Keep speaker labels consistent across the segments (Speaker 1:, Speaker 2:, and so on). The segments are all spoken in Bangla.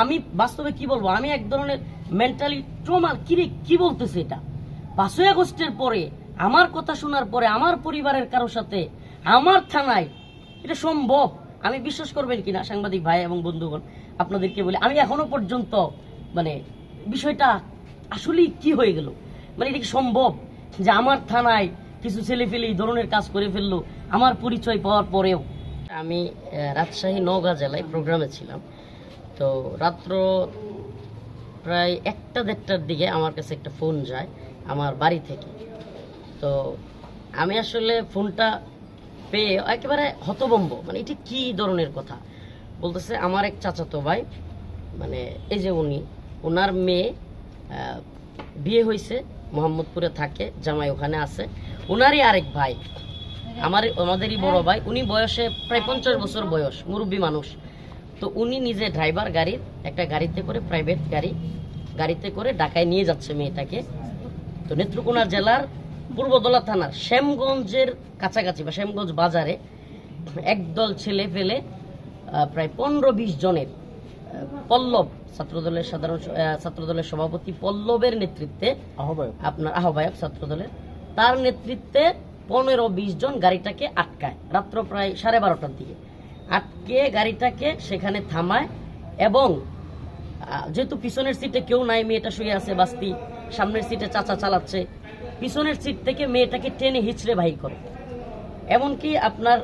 Speaker 1: আমি বাস্তবে কি বলবো, আমি এক ধরনের মেন্টালি ট্রমা। কি বলতেছে এটা? 5ই আগস্টের পরে আমার কথা শোনার পরে আমার পরিবারের কারোর সাথে আমার থানায়, এটা সম্ভব? আমি বিশ্বাস করবেন কিনা সাংবাদিক ভাই এবং বন্ধুগণ, আপনাদেরকে বলি, আমি এখনো পর্যন্ত মানে বিষয়টা আসলে কি হয়ে গেল, মানে এটা কি সম্ভব যে আমার থানায় কিছু ছেলে ফেলে এই ধরনের কাজ করে ফেললো আমার পরিচয় পাওয়ার পরেও? আমি রাজশাহী নওগাঁ জেলায় প্রোগ্রামে ছিলাম। তো রাত্র প্রায় 1টা-1:30টার দিকে আমার কাছে একটা ফোন যায় আমার বাড়ি থেকে। তো আমি আসলে ফোনটা পেয়ে একেবারে হতভম্ব, মানে এটা কি ধরনের কথা বলতেছে। আমার এক চাচাতো ভাই, মানে এই যে ওনার মেয়ে বিয়ে হয়েছে, মোহাম্মদপুরে থাকে, জামাই ওখানে আছে। ওনারই আরেক ভাই, আমাদেরই বড় ভাই, উনি বয়সে প্রায় 50 বছর বয়স, মুরব্বী মানুষ। তো উনি নিজে ড্রাইভার, গাড়ির একটা গাড়িতে করে, প্রাইভেট গাড়িতে করে ঢাকায় নিয়ে যাচ্ছে মেয়েটাকে। তো নেত্রকোনা জেলার পূর্বদলা থানার শ্যামগঞ্জের কাছাকাছি বা শ্যামগঞ্জ বাজারে একদল ছেলে ফেলে প্রায় 15-20 জনের, পল্লব ছাত্রদলের সভাপতি পল্লবের নেতৃত্বে, আপনার আহ্বায়ক ছাত্রদলের, তার নেতৃত্বে 15-20 জন গাড়িটাকে আটকায় রাত্র প্রায় 12:30টার দিকে। আটকে গাড়িটাকে সেখানে থামায় এবং যেহেতু পিছনের সিটে কেউ নাই, মেয়েটা শুয়ে আছে বাস্তি, সামনের সিটে চাচা চালাচ্ছে, পিছনের সিট থেকে মেয়েটাকে টেনে হিচড়ে বাহির করে। এমনকি আপনার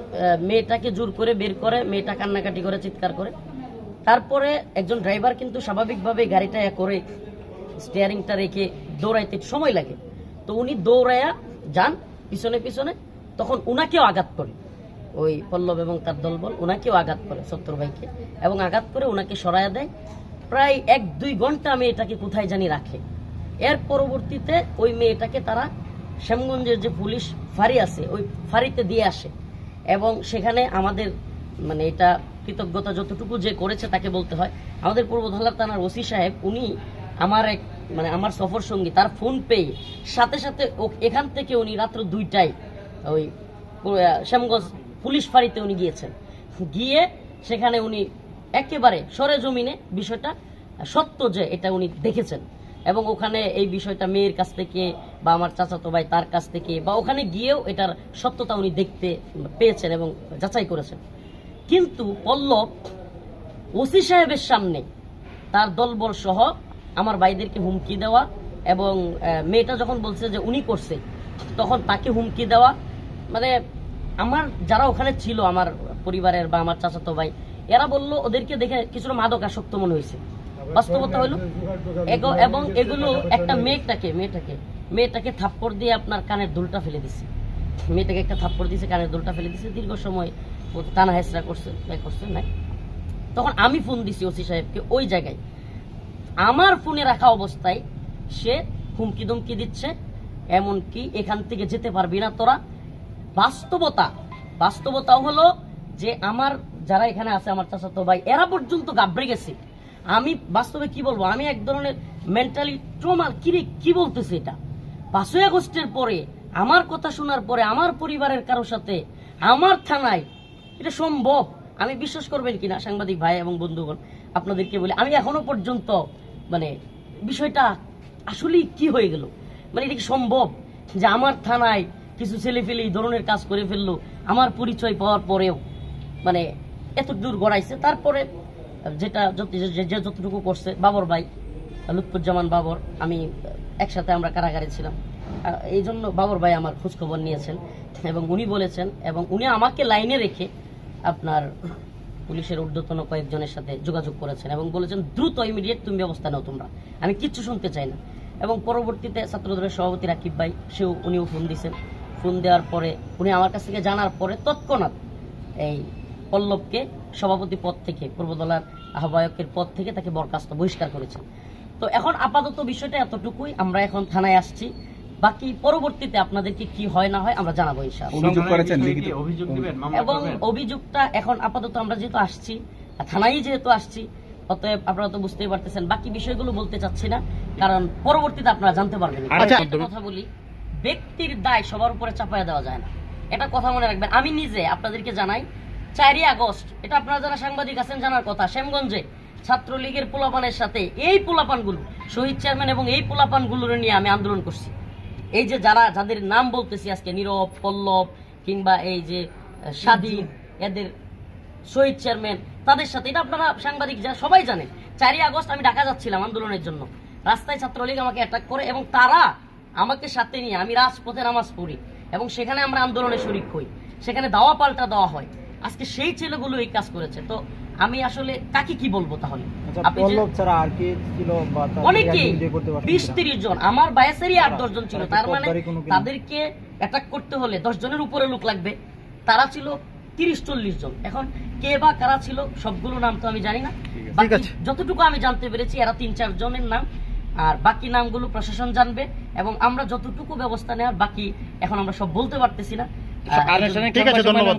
Speaker 1: মেয়েটাকে জোর করে বের করে, মেয়েটা কান্নাকাটি করে, চিৎকার করে। তারপরে একজন ড্রাইভার কিন্তু স্বাভাবিকভাবে গাড়িটা করে স্টিয়ারিংটা রেখে দৌড়াইতে সময় লাগে। তো উনি দৌড়াইয়া যান পিছনে পিছনে, তখন উনাকেও আঘাত করে, ওই পল্লব এবং তার দলবল উনাকেও আঘাত করে, সত্তর ভাইকে, এবং আঘাত করে উনাকে সরাইয়া দেয়। প্রায় 1-2 ঘন্টা মেয়েটাকে কোথায় জানি রাখে। এর পরবর্তীতে ওই মেয়েটাকে তারা শ্যামগঞ্জের যে পুলিশ ফাঁড়ি আছে ওই ফাঁড়িতে দিয়ে আসে, এবং সেখানে আমাদের মানে এটা কৃতজ্ঞতা যতটুকু যে করেছে তাকে বলতে হয়। আমাদের পূর্বধলা থানার ওসি সাহেব, উনি আমার সফর সঙ্গী, তার ফোন পেয়ে সাথে সাথে এখান থেকে উনি রাত্র 2টায় ওই শ্যামগঞ্জ পুলিশ ফাঁড়িতে উনি গিয়েছেন। গিয়ে সেখানে উনি একেবারে সরেজমিনে বিষয়টা সত্য যে এটা উনি দেখেছেন, এবং ওখানে এই বিষয়টা মেয়ের কাছ থেকে বা আমার চাচাতো ভাই তার কাছ থেকে বা ওখানে গিয়েও এটার সত্যতা উনি দেখতে পেয়েছেন এবং যাচাই করেছেন। কিন্তু পল্লব ওসি সাহেবের সামনে তার দলবল সহ আমার ভাইদেরকে হুমকি দেওয়া, এবং মেয়েটা যখন বলছে যে উনি করছে তখন তাকে হুমকি দেওয়া, মানে আমার যারা ওখানে ছিল আমার পরিবারের বা আমার চাচাতো ভাই, এরা বললো ওদেরকে দেখে কিছুটা মাদকাসক্ত মনে হয়েছে। বাস্তবতা হলো এবং এগুলো একটা মেয়েটাকে থাপ্পড় দিয়ে আপনার কানের দুলটা ফেলে দিচ্ছে। মেয়েটাকে একটা থাপ্পড় দিয়েছে, কানের দুলটা ফেলে দিচ্ছে, দীর্ঘ সময় টানা হেসরা করছে না। তখন আমি ফোন দিছি ওসি সাহেবকে ওই জায়গায়, আমার ফোনে রাখা অবস্থায় সে হুমকি ধমকি দিচ্ছে, এমনকি এখান থেকে যেতে পারবি না তোরা। বাস্তবতাও হলো যে আমার যারা এখানে আছে, আমার চাচাতো ভাই, এরা পর্যন্ত গাবড়ে গেছে। আমি বাস্তবে কি বলবো, আমি এক ধরনের মেন্টালি ট্রমা। কি বলতেছে এটা? 5ই আগস্টের পরে আমার কথা শোনার পরে আমার পরিবারের কারোর সাথে আমার থানায়, এটা সম্ভব? আমি বিশ্বাস করবেন কিনা সাংবাদিক ভাই এবং বন্ধুগণ, আপনাদেরকে বলি, আমি এখনো পর্যন্ত মানে বিষয়টা আসলে কি হয়ে গেল, মানে এটা কি সম্ভব যে আমার থানায় কিছু ছেলে ফেলে এই ধরনের কাজ করে ফেললো আমার পরিচয় পাওয়ার পরেও, মানে এত দূর গড়াইছে। তারপরে যেটা যতটুকু করছে বাবর ভাই, লুৎফুজ্জামান বাবর, আমি একসাথে আমরা কারাগারে ছিলাম, এই জন্য বাবর ভাই আমার খোঁজখবর নিয়েছেন এবং উনি বলেছেন, এবং উনি আমাকে লাইনে রেখে আপনার পুলিশের ঊর্ধ্বতন কয়েকজনের সাথে যোগাযোগ করেছেন এবং বলেছেন দ্রুত ইমিডিয়েট তুমি ব্যবস্থা নাও তোমরা, আমি কিচ্ছু শুনতে চাই না। এবং পরবর্তীতে ছাত্রদলের সভাপতি রাকিব ভাই, উনিও ফোন দিয়েছেন। ফোন দেওয়ার পরে উনি আমার কাছ থেকে জানার পরে তৎক্ষণাৎ এই পল্লবকে সভাপতি পদ থেকে, পূর্বদলার আহ্বায়কের পদ থেকে তাকে বরখাস্ত বহিষ্কার করেছেন। তো এখন আপাতত বিষয়টা এতটুকুই, আমরা এখন থানায় আসছি, বাকি পরবর্তীতে আপনাদেরকে কি হয় না হয় আমরা জানাবো ইনশাআল্লাহ। এবং অভিযোগটা এখন আপাতত আমরা যেহেতু আসছি, থানায় যেহেতু আসছি, অতএব আপনারা তো বুঝতেই পারতেছেন, বাকি বিষয়গুলো বলতে চাচ্ছি না, কারণ পরবর্তীতে আপনারা জানতে পারবেন। কথা বলি, ব্যক্তির দায় সবার উপরে চাপায়া দেওয়া যায় না, এটা কথা মনে রাখবেন। আমি নিজে আপনাদেরকে জানাই 4ই আগস্ট, এটা আপনারা যারা সাংবাদিক আছেন জানার কথা, শ্যামগঞ্জে ছাত্রলীগের পোলাপানের সাথে এই পোলাপানগুলো শহীদ চেয়ারম্যান এবং এই পোলাপানগুলোর নিয়ে আমি আন্দোলন করছি। এই যে যাদের নাম বলতেছি আজকে, নীরব, পল্লব কিংবা এই যে স্বাধীন, এদের শহীদ চেয়ারম্যান, তাদের সাথে, এটা আপনারা সাংবাদিক যা সবাই জানেন। 4ই আগস্ট আমি ঢাকা যাচ্ছিলাম আন্দোলনের জন্য, রাস্তায় ছাত্রলীগ আমাকে অ্যাটাক করে এবং তারা আমাকে সাথে নিয়ে আমি রাজপথে নামাজ পড়ি এবং সেখানে আমরা আন্দোলনে শরিক হই, সেখানে দাওয়া পাল্টা দেওয়া হয়। আজকে সেই ছেলেগুলো এই কাজ করেছে। তো আমি আসলে কাকে কি বলবো তাহলে? অনেকেই 20-30 জন, আমার বায়াসেরই 8-10 জন ছিল। তার মানে তাদেরকে অ্যাটাক করতে হলে 10 জনের উপরে লোক লাগবে, তারা ছিল 30-40 জন। এখন কে বা কারা ছিল সবগুলো নাম তো আমি জানি না, যতটুকু আমি জানতে পেরেছি এরা 3-4 জনের নাম, আর বাকি নামগুলো প্রশাসন জানবে এবং আমরা যতটুকু ব্যবস্থা নেওয়ার বাকি এখন আমরা সব বলতে পারতেছি না।
Speaker 2: ঠিক আছে, ধন্যবাদ।